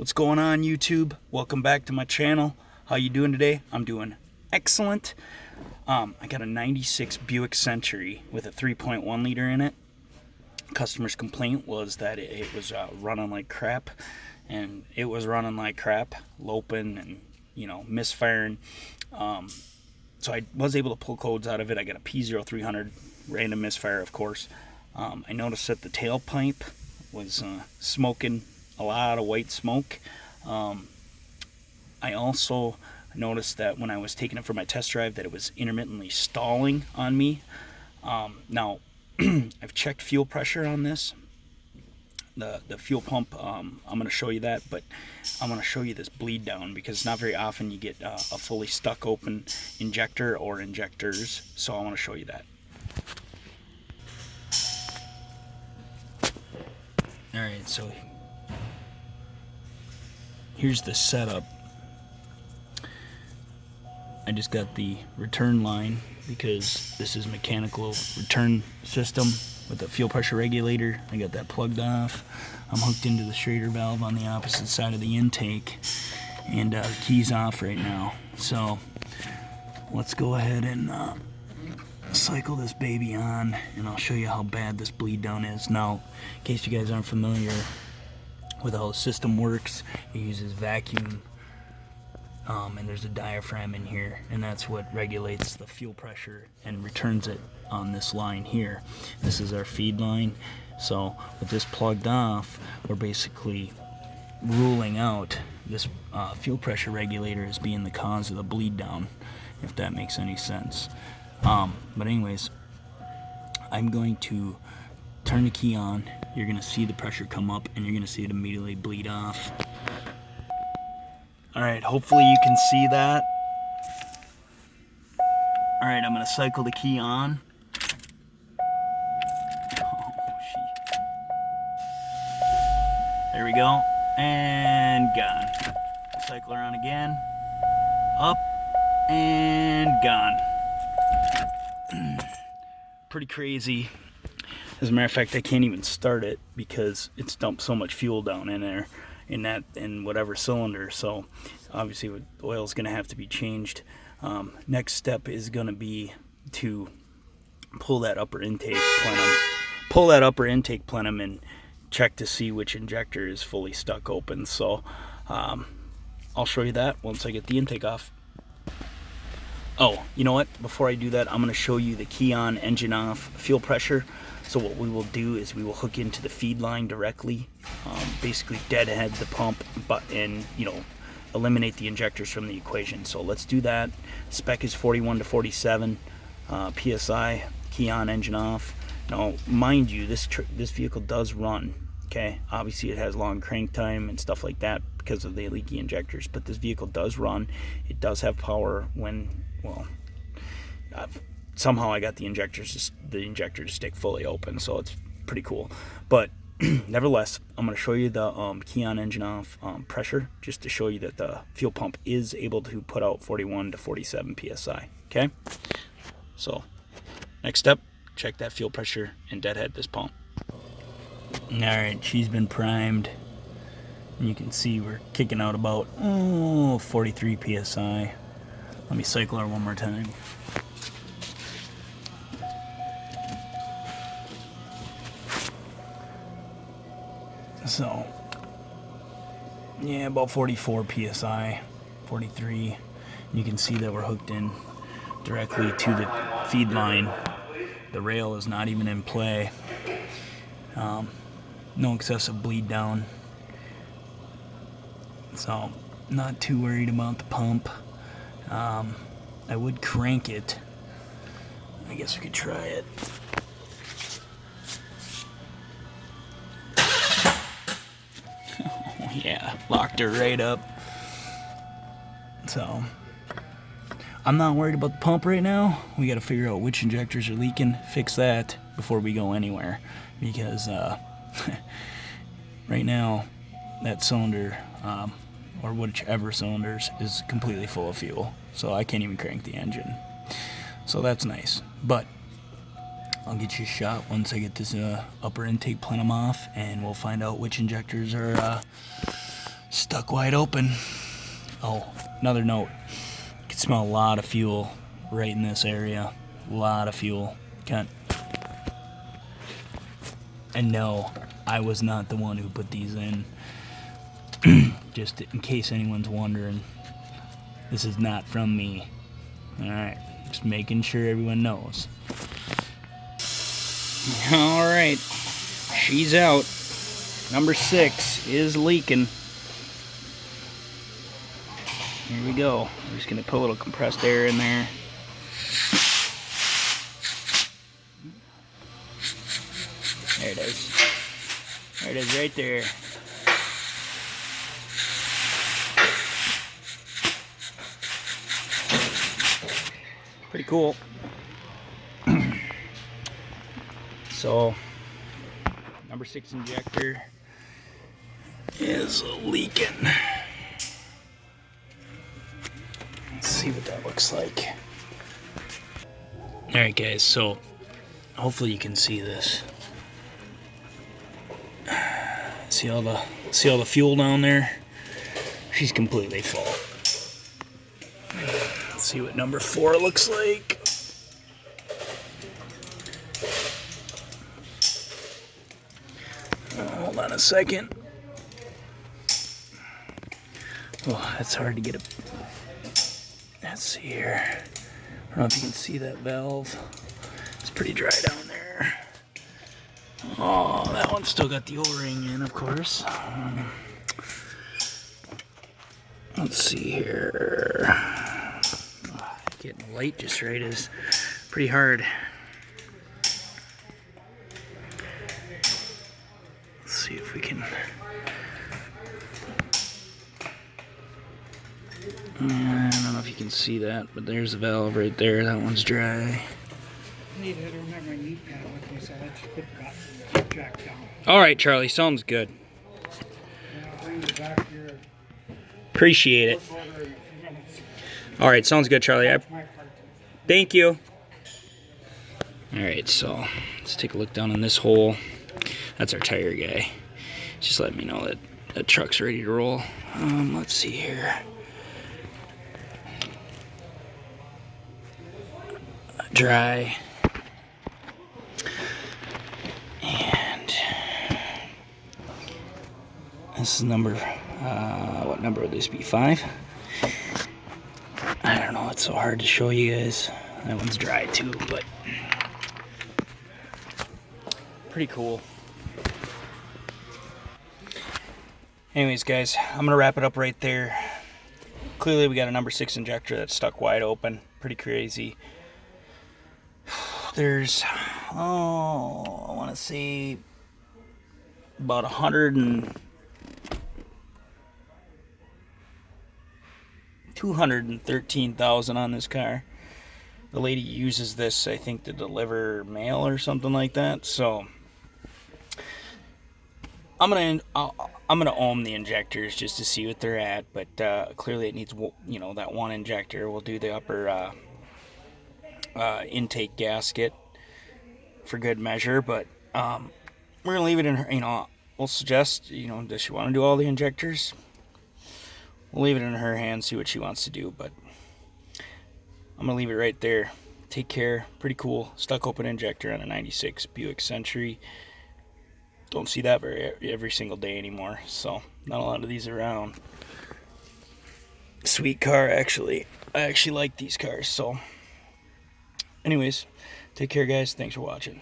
What's going on, YouTube? Welcome back to my channel. How you doing today? I'm doing excellent. I got a 96 Buick Century with a 3.1 liter in it. Customer's complaint was that it was running like crap, and it was running like crap, loping and misfiring. So I was able to pull codes out of it. I got a P0300 random misfire, of course. I noticed that the tailpipe was smoking a lot of white smoke. I also noticed that when I was taking it for my test drive that it was intermittently stalling on me. Now I've checked fuel pressure on this, the fuel pump. I'm going to show you that, but I'm going to show you this bleed down because it's not very often you get a fully stuck open injector or injectors, so I want to show you that. Alright, so here's the setup. I just got the return line because this is mechanical return system with the fuel pressure regulator. I got that plugged off. I'm hooked into the Schrader valve on the opposite side of the intake, and the key's off right now. So let's go ahead and cycle this baby on, and I'll show you how bad this bleed down is. Now, in case you guys aren't familiar with how the system works, it uses vacuum, and there's a diaphragm in here, and that's what regulates the fuel pressure and returns it on this line here. This is our feed line. So with this plugged off, we're basically ruling out this fuel pressure regulator as being the cause of the bleed down, if that makes any sense. But anyways, I'm going to turn the key on. You're going to see the pressure come up, and you're going to see it immediately bleed off. Alright, hopefully you can see that. Alright, I'm going to cycle the key on. There we go. And gone. Cycle her on again. Up and gone. Pretty crazy. As a matter of fact, I can't even start it because it's dumped so much fuel down in there, in whatever cylinder. So obviously the oil is going to have to be changed. Next step is going to be to pull that upper intake plenum, and check to see which injector is fully stuck open. So I'll show you that once I get the intake off. Oh, you know what? Before I do that, I'm going to show you the key on, engine off, fuel pressure. So what we will do is we will hook into the feed line directly, basically deadhead the pump, and eliminate the injectors from the equation. So let's do that. Spec is 41 to 47 psi. Key on, engine off. Now, mind you, this vehicle does run. Okay, obviously it has long crank time and stuff like that because of the leaky injectors, but this vehicle does run. It does have power when, well, somehow I got the injector to stick fully open, so it's pretty cool. But nevertheless, I'm going to show you the key on, engine off pressure, just to show you that the fuel pump is able to put out 41 to 47 psi. Okay, so next step, check that fuel pressure and deadhead this pump. Alright, she's been primed, and you can see we're kicking out about 43 psi. Let me cycle her one more time. So yeah, about 44 psi, 43. You can see that we're hooked in directly to the feed line. The rail is not even in play. No excessive bleed down, so not too worried about the pump. I would crank it. I guess we could try it. Oh, yeah, locked her right up. So I'm not worried about the pump right now. We got to figure out which injectors are leaking, fix that before we go anywhere, because right now that cylinder, or whichever cylinders, is completely full of fuel, so I can't even crank the engine. So that's nice, but I'll get you a shot once I get this upper intake plenum off, and we'll find out which injectors are Stuck wide open. Oh, another note. You can smell a lot of fuel right in this area. A lot of fuel. Can't. And no, I was not the one who put these in. Just in case anyone's wondering, this is not from me. Alright, just making sure everyone knows. Alright, she's out. Number 6 is leaking. Here we go. We're just going to put a little compressed air in there. There it is. There it is right there. Pretty cool. So, number 6 injector is leaking. Let's see what that looks like. Alright guys, so hopefully you can see this. See all the fuel down there? She's completely full. Let's see what number 4 looks like. Hold on a second. Oh, that's hard to get a... Let's see here. I don't know if you can see that valve. It's pretty dry down there. Oh, that one's still got the O-ring in, of course. Let's see here. Oh, getting light just right is pretty hard. Let's see if we can... I don't know if you can see that, but there's a valve right there. That one's dry. I need to remember my knee pad with me, so let's put that jack down. Alright, Charlie, sounds good. And I'll bring you back here. Appreciate it. Alright, sounds good, Charlie. Thank you. Alright, so let's take a look down in this hole. That's our tire guy. Just let me know that the truck's ready to roll. Let's see here. Dry. And this is number, what number would this be? 5? I don't know, it's so hard to show you guys. That one's dry too, but pretty cool. Anyways, guys, I'm gonna wrap it up right there. Clearly we got a number 6 injector that's stuck wide open. Pretty crazy. There's, I want to say about 213,000 on this car. The lady uses this, I think, to deliver mail or something like that. So I'm gonna ohm the injectors just to see what they're at. But clearly it needs, you know, that one injector. We'll do the upper intake gasket for good measure, but we're gonna leave it in her, you know, we'll suggest, you know, does she want to do all the injectors? We'll leave it in her hands, see what she wants to do, but I'm gonna leave it right there. Take care. Pretty cool. Stuck open injector on a 96 Buick Century. Don't see that every single day anymore, so not a lot of these around. Sweet car, actually. I actually like these cars, so anyways, take care, guys. Thanks for watching.